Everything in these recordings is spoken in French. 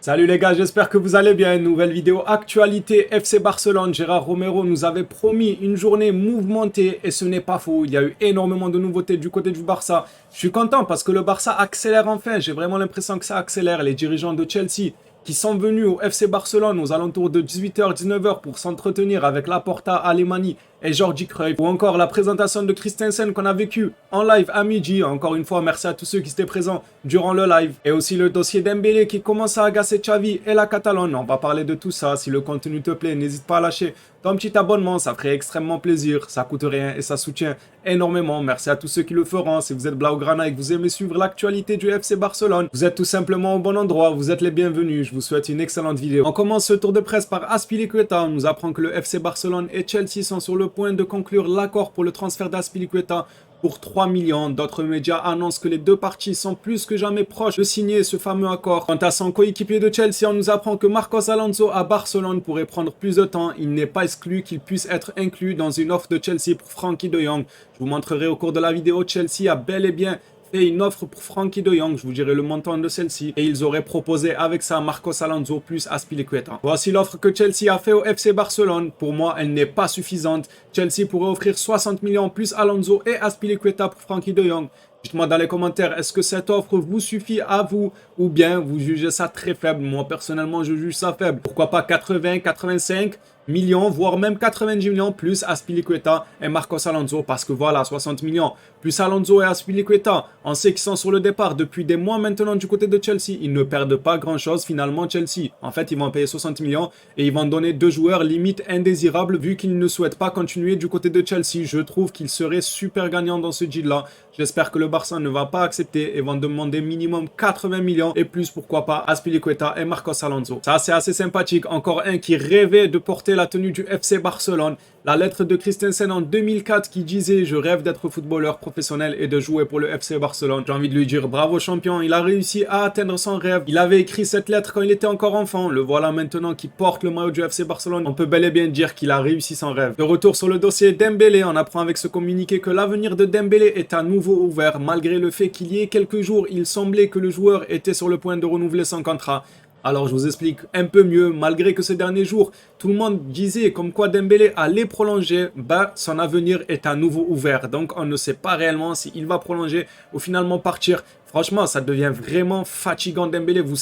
Salut les gars, j'espère que vous allez bien. Nouvelle vidéo actualité FC Barcelone. Gérard Romero nous avait promis une journée mouvementée et ce n'est pas faux. Il y a eu énormément de nouveautés du côté du Barça. Je suis content parce que le Barça accélère enfin. J'ai vraiment l'impression que ça accélère. Les dirigeants de Chelsea qui sont venus au FC Barcelone aux alentours de 18h, 19h pour s'entretenir avec Laporta, Alemany et Jordi Cruyff, ou encore la présentation de Christensen qu'on a vécu en live à midi. Encore une fois, merci à tous ceux qui étaient présents durant le live. Et aussi le dossier Dembélé qui commence à agacer Xavi et la Catalogne. On va parler de tout ça. Si le contenu te plaît, n'hésite pas à lâcher ton petit abonnement, ça ferait extrêmement plaisir. Ça coûte rien et ça soutient énormément. Merci à tous ceux qui le feront. Si vous êtes Blaugrana et que vous aimez suivre l'actualité du FC Barcelone, vous êtes tout simplement au bon endroit. Vous êtes les bienvenus. Je vous souhaite une excellente vidéo. On commence ce tour de presse par Azpilicueta. On nous apprend que le FC Barcelone et Chelsea sont sur le point de conclure l'accord pour le transfert d'Azpilicueta pour 3 millions. D'autres médias annoncent que les deux parties sont plus que jamais proches de signer ce fameux accord. Quant à son coéquipier de Chelsea, on nous apprend que Marcos Alonso à Barcelone pourrait prendre plus de temps. Il n'est pas exclu qu'il puisse être inclus dans une offre de Chelsea pour Frenkie de Jong. Je vous montrerai au cours de la vidéo. Chelsea a bel et bien fait une offre pour Frenkie de Jong, je vous dirai le montant de celle-ci, et ils auraient proposé avec ça Marcos Alonso plus Azpilicueta. Voici l'offre que Chelsea a fait au FC Barcelone. Pour moi, elle n'est pas suffisante. Chelsea pourrait offrir 60 millions plus Alonso et Azpilicueta pour Frenkie de Jong. Dites-moi dans les commentaires, est-ce que cette offre vous suffit à vous ou bien vous jugez ça très faible? Moi, personnellement, je juge ça faible. Pourquoi pas 80, 85 millions, voire même 90 millions plus Azpilicueta et Marcos Alonso, parce que voilà, 60 millions plus Alonso et Azpilicueta, on sait qu'ils sont sur le départ depuis des mois maintenant du côté de Chelsea. Ils ne perdent pas grand-chose finalement Chelsea. En fait, ils vont payer 60 millions et ils vont donner deux joueurs limite indésirables vu qu'ils ne souhaitent pas continuer du côté de Chelsea. Je trouve qu'ils seraient super gagnants dans ce deal-là. J'espère que le Barça ne va pas accepter et vont demander minimum 80 millions et plus, pourquoi pas, Azpilicueta et Marcos Alonso. Ça, c'est assez sympathique. Encore un qui rêvait de porter la tenue du FC Barcelone. La lettre de Christensen en 2004 qui disait « Je rêve d'être footballeur professionnel et de jouer pour le FC Barcelone ». J'ai envie de lui dire bravo champion, il a réussi à atteindre son rêve. Il avait écrit cette lettre quand il était encore enfant. Le voilà maintenant qui porte le maillot du FC Barcelone. On peut bel et bien dire qu'il a réussi son rêve. De retour sur le dossier Dembélé, on apprend avec ce communiqué que l'avenir de Dembélé est à nouveau ouvert. Malgré le fait qu'il y ait quelques jours, il semblait que le joueur était sur le point de renouveler son contrat. Alors je vous explique un peu mieux, malgré que ces derniers jours, tout le monde disait comme quoi Dembélé allait prolonger, son avenir est à nouveau ouvert. Donc on ne sait pas réellement s'il va prolonger ou finalement partir. Franchement, ça devient vraiment fatigant Dembélé, vous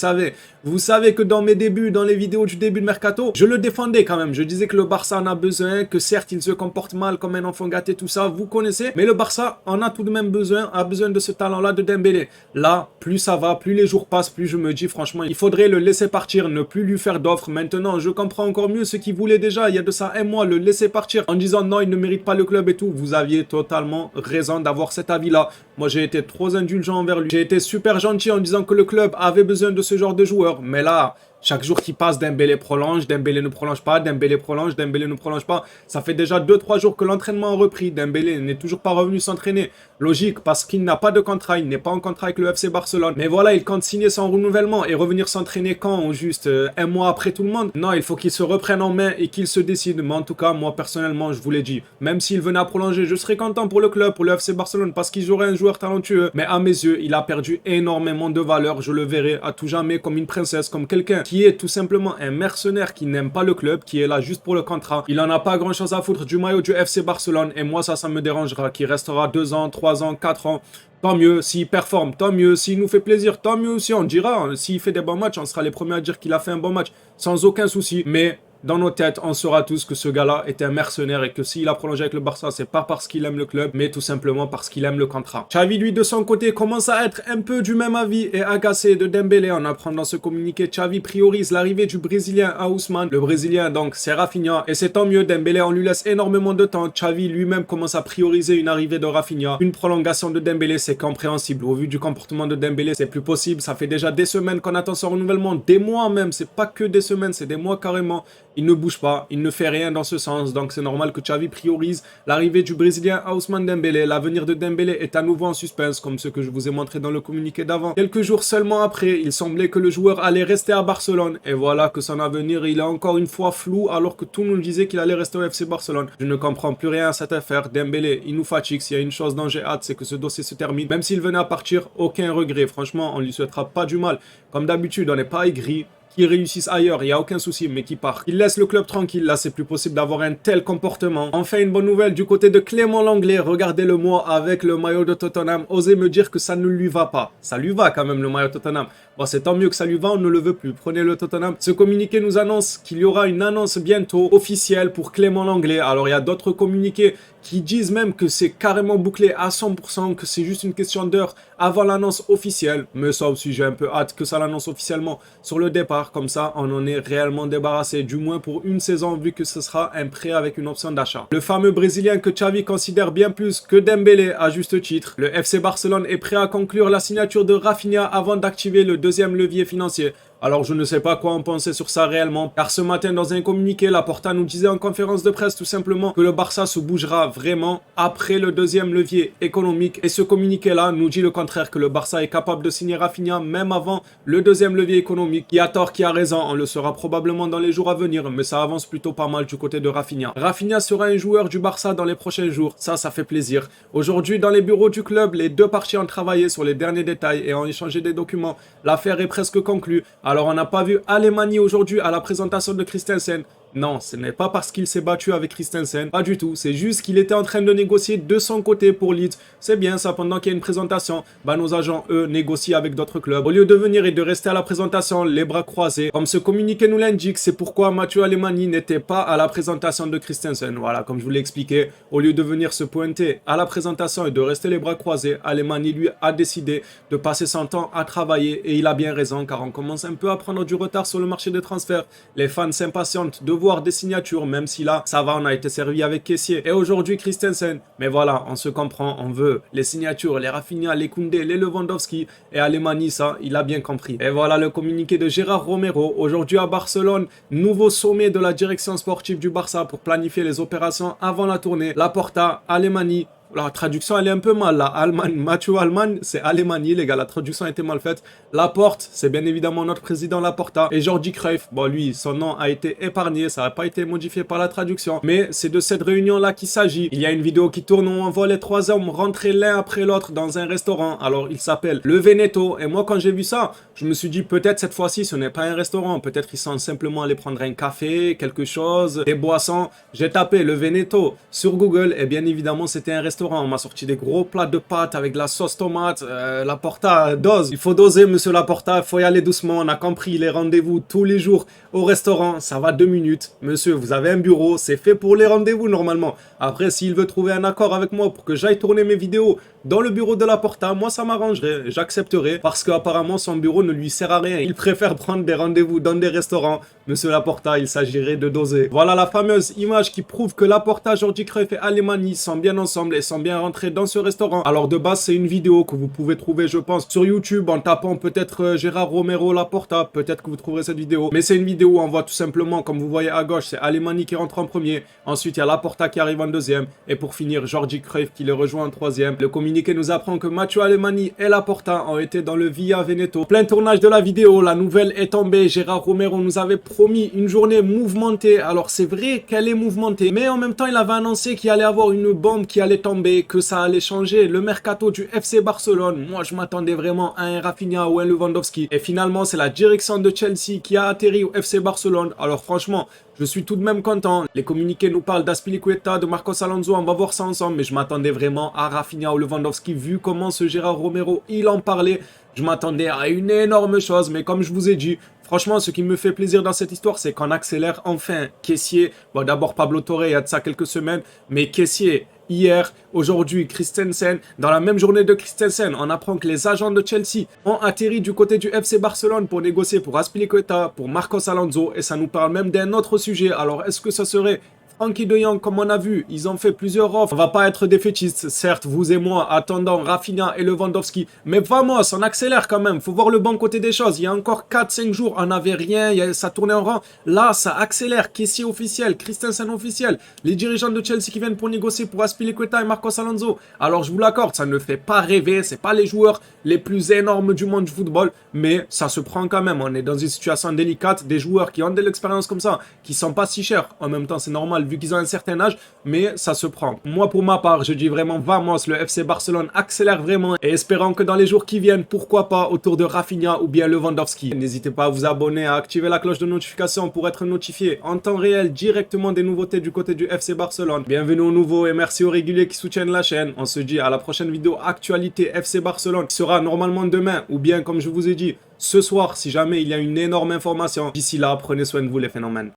savez que dans mes débuts, dans les vidéos du début de Mercato, je le défendais quand même. Je disais que le Barça en a besoin, que certes il se comporte mal comme un enfant gâté, tout ça, vous connaissez. Mais le Barça en a tout de même besoin, a besoin de ce talent-là de Dembélé. Là, plus ça va, plus les jours passent, plus je me dis franchement, il faudrait le laisser partir, ne plus lui faire d'offres. Maintenant, je comprends encore mieux ce qu'il voulait déjà, il y a de ça un mois, le laisser partir en disant non, il ne mérite pas le club et tout. Vous aviez totalement raison d'avoir cet avis-là. Moi, j'ai été trop indulgent envers lui. J'ai été super gentil en disant que le club avait besoin de ce genre de joueur. Mais là, chaque jour qui passe, Dembélé prolonge, Dembélé ne prolonge pas, Dembélé prolonge, Dembélé ne prolonge pas. Ça fait déjà 2-3 jours que l'entraînement a repris. Dembélé n'est toujours pas revenu s'entraîner. Logique, parce qu'il n'a pas de contrat, il n'est pas en contrat avec le FC Barcelone. Mais voilà, il compte signer son renouvellement et revenir s'entraîner quand? Juste un mois après tout le monde? Non, il faut qu'il se reprenne en main et qu'il se décide. Mais en tout cas, moi personnellement, je vous l'ai dit, même s'il venait à prolonger, je serais content pour le club, pour le FC Barcelone, parce qu'ils auraient un joueur talentueux. Mais à mes yeux, il a perdu énormément de valeur. Je le verrai à tout jamais comme une princesse, comme quelqu'un qui est tout simplement un mercenaire qui n'aime pas le club, qui est là juste pour le contrat. Il en a pas grand chose à foutre du maillot du FC Barcelone. Et moi, ça me dérangera. Qu'il restera 2 ans, 3 ans, 4 ans. Tant mieux, s'il performe, tant mieux, s'il nous fait plaisir, tant mieux aussi, on dira. S'il fait des bons matchs, on sera les premiers à dire qu'il a fait un bon match, sans aucun souci. Mais dans nos têtes, on saura tous que ce gars-là est un mercenaire et que s'il a prolongé avec le Barça, c'est pas parce qu'il aime le club, mais tout simplement parce qu'il aime le contrat. Xavi, lui, de son côté, commence à être un peu du même avis et agacé de Dembélé. On apprend dans ce communiqué, Xavi priorise l'arrivée du Brésilien à Ousmane. Le Brésilien, donc, c'est Rafinha. Et c'est tant mieux, Dembélé, on lui laisse énormément de temps. Xavi lui-même commence à prioriser une arrivée de Rafinha. Une prolongation de Dembélé, c'est compréhensible. Au vu du comportement de Dembélé, c'est plus possible. Ça fait déjà des semaines qu'on attend son renouvellement, des mois même. C'est pas que des semaines, c'est des mois carrément. Il ne bouge pas, il ne fait rien dans ce sens, donc c'est normal que Xavi priorise l'arrivée du Brésilien Ousmane Dembélé. L'avenir de Dembélé est à nouveau en suspense, comme ce que je vous ai montré dans le communiqué d'avant. Quelques jours seulement après, il semblait que le joueur allait rester à Barcelone, et voilà que son avenir, il est encore une fois flou, alors que tout nous disait qu'il allait rester au FC Barcelone. Je ne comprends plus rien à cette affaire. Dembélé, il nous fatigue. S'il y a une chose dont j'ai hâte, c'est que ce dossier se termine. Même s'il venait à partir, aucun regret. Franchement, on lui souhaitera pas du mal. Comme d'habitude, on n'est pas aigri. qui réussissent ailleurs, il n'y a aucun souci, mais qui part. Il laisse le club tranquille, là c'est plus possible d'avoir un tel comportement. Enfin une bonne nouvelle du côté de Clément Lenglet, regardez-le moi avec le maillot de Tottenham, osez me dire que ça ne lui va pas. Ça lui va quand même le maillot de Tottenham. Bon c'est tant mieux que ça lui va, on ne le veut plus, prenez le Tottenham. Ce communiqué nous annonce qu'il y aura une annonce bientôt officielle pour Clément Lenglet. Alors il y a d'autres communiqués qui disent même que c'est carrément bouclé à 100%, que c'est juste une question d'heure avant l'annonce officielle. Mais ça aussi, j'ai un peu hâte que ça l'annonce officiellement sur le départ. Comme ça, on en est réellement débarrassé, du moins pour une saison, vu que ce sera un prêt avec une option d'achat. Le fameux Brésilien que Xavi considère bien plus que Dembélé à juste titre. Le FC Barcelone est prêt à conclure la signature de Rafinha avant d'activer le deuxième levier financier. Alors je ne sais pas quoi en penser sur ça réellement, car ce matin dans un communiqué, Laporta nous disait en conférence de presse tout simplement que le Barça se bougera vraiment après le deuxième levier économique. Et ce communiqué-là nous dit le contraire, que le Barça est capable de signer Rafinha même avant le deuxième levier économique. Qui a tort, qui a raison, on le saura probablement dans les jours à venir, mais ça avance plutôt pas mal du côté de Rafinha. Rafinha sera un joueur du Barça dans les prochains jours, ça fait plaisir. Aujourd'hui dans les bureaux du club, les deux parties ont travaillé sur les derniers détails et ont échangé des documents. L'affaire est presque conclue. Alors on n'a pas vu Alemany aujourd'hui à la présentation de Christensen. Non, ce n'est pas parce qu'il s'est battu avec Christensen, pas du tout. C'est juste qu'il était en train de négocier de son côté pour Leeds. C'est bien ça, pendant qu'il y a une présentation, nos agents, eux, négocient avec d'autres clubs. Au lieu de venir et de rester à la présentation, les bras croisés, comme ce communiqué nous l'indique, c'est pourquoi Mathieu Alemany n'était pas à la présentation de Christensen. Voilà, comme je vous l'ai expliqué, au lieu de venir se pointer à la présentation et de rester les bras croisés, Alemany, lui, a décidé de passer son temps à travailler. Et il a bien raison, car on commence un peu à prendre du retard sur le marché des transferts. Les fans s'impatientent de voir des signatures, même si là, ça va, on a été servi avec Kessié. Et aujourd'hui, Christensen. Mais voilà, on se comprend, on veut les signatures, les Rafinha, les Koundé, les Lewandowski. Et Alemany, ça, il a bien compris. Et voilà le communiqué de Gérard Romero. Aujourd'hui à Barcelone, nouveau sommet de la direction sportive du Barça pour planifier les opérations avant la tournée. Laporta, Alemany. La traduction, elle est un peu mal, là. Mathieu Allemagne, c'est Alemany, les gars. La traduction a été mal faite. Laporte, c'est bien évidemment notre président Laporta. Et Jordi Cruyff, bon, lui, son nom a été épargné. Ça n'a pas été modifié par la traduction. Mais c'est de cette réunion-là qu'il s'agit. Il y a une vidéo qui tourne où on voit les trois hommes rentrer l'un après l'autre dans un restaurant. Alors, il s'appelle Le Veneto. Et moi, quand j'ai vu ça, je me suis dit, peut-être cette fois-ci, ce n'est pas un restaurant. Peut-être qu'ils sont simplement allés prendre un café, quelque chose, des boissons. J'ai tapé Le Veneto sur Google. Et bien évidemment, c'était un restaurant. On m'a sorti des gros plats de pâtes avec de la sauce tomate. Laporta dose. Il faut doser, monsieur Laporta. Il faut y aller doucement. On a compris les rendez-vous tous les jours au restaurant. Ça va 2 minutes. Monsieur, vous avez un bureau. C'est fait pour les rendez-vous normalement. Après, s'il veut trouver un accord avec moi pour que j'aille tourner mes vidéos dans le bureau de Laporta, moi ça m'arrangerait. J'accepterais parce qu'apparemment son bureau ne lui sert à rien. Il préfère prendre des rendez-vous dans des restaurants. Monsieur Laporta, il s'agirait de doser. Voilà la fameuse image qui prouve que Laporta, Jordi Cruyff et Alemany sont bien ensemble et sont bien rentrés dans ce restaurant. Alors de base, c'est une vidéo que vous pouvez trouver, je pense, sur YouTube en tapant peut-être Gérard Romero Laporta. Peut-être que vous trouverez cette vidéo. Mais c'est une vidéo où on voit tout simplement, comme vous voyez à gauche, c'est Alemany qui rentre en premier. Ensuite, il y a Laporta qui arrive en deuxième. Et pour finir, Jordi Cruyff qui le rejoint en troisième. Le communiqué nous apprend que Mathieu Alemany et Laporta ont été dans le Via Veneto. Plein tournage de la vidéo, la nouvelle est tombée. Gérard Romero nous avait promis une journée mouvementée. Alors c'est vrai qu'elle est mouvementée, mais en même temps il avait annoncé qu'il allait avoir une bombe qui allait tomber, que ça allait changer le mercato du FC Barcelone. Moi je m'attendais vraiment à un Rafinha ou un Lewandowski. Et finalement c'est la direction de Chelsea qui a atterri au FC Barcelone. Alors franchement, je suis tout de même content. Les communiqués nous parlent d'Azpilicueta, de Marcos Alonso, on va voir ça ensemble. Mais je m'attendais vraiment à Rafinha ou Lewandowski. Vu comment ce Gérard Romero, il en parlait, je m'attendais à une énorme chose. Mais comme je vous ai dit, franchement, ce qui me fait plaisir dans cette histoire, c'est qu'on accélère enfin. Kessié, bon d'abord Pablo Torre, il y a de ça quelques semaines. Mais Kessié, hier, aujourd'hui, Christensen. Dans la même journée de Christensen, on apprend que les agents de Chelsea ont atterri du côté du FC Barcelone pour négocier pour Azpilicueta, pour Marcos Alonso. Et ça nous parle même d'un autre sujet. Alors, est-ce que ça serait Frenkie de Jong, comme on a vu, ils ont fait plusieurs offres. On va pas être défaitistes, certes, vous et moi, attendant Rafinha et Lewandowski. Mais vamos, on accélère quand même. Faut voir le bon côté des choses. Il y a encore 4-5 jours, on n'avait rien, ça tournait en rang. Là, ça accélère. Kessié officiel, Christensen officiel. Les dirigeants de Chelsea qui viennent pour négocier pour Azpilicueta et Marcos Alonso. Alors, je vous l'accorde, ça ne fait pas rêver. C'est pas les joueurs les plus énormes du monde du football. Mais ça se prend quand même. On est dans une situation délicate. Des joueurs qui ont de l'expérience comme ça, qui sont pas si chers. En même temps, c'est normal, vu vu qu'ils ont un certain âge, mais ça se prend. Moi, pour ma part, je dis vraiment vamos, le FC Barcelone accélère vraiment et espérons que dans les jours qui viennent, pourquoi pas autour de Rafinha ou bien Lewandowski. N'hésitez pas à vous abonner, à activer la cloche de notification pour être notifié en temps réel directement des nouveautés du côté du FC Barcelone. Bienvenue aux nouveaux et merci aux réguliers qui soutiennent la chaîne. On se dit à la prochaine vidéo actualité FC Barcelone qui sera normalement demain ou bien comme je vous ai dit ce soir si jamais il y a une énorme information. D'ici là, prenez soin de vous les phénomènes.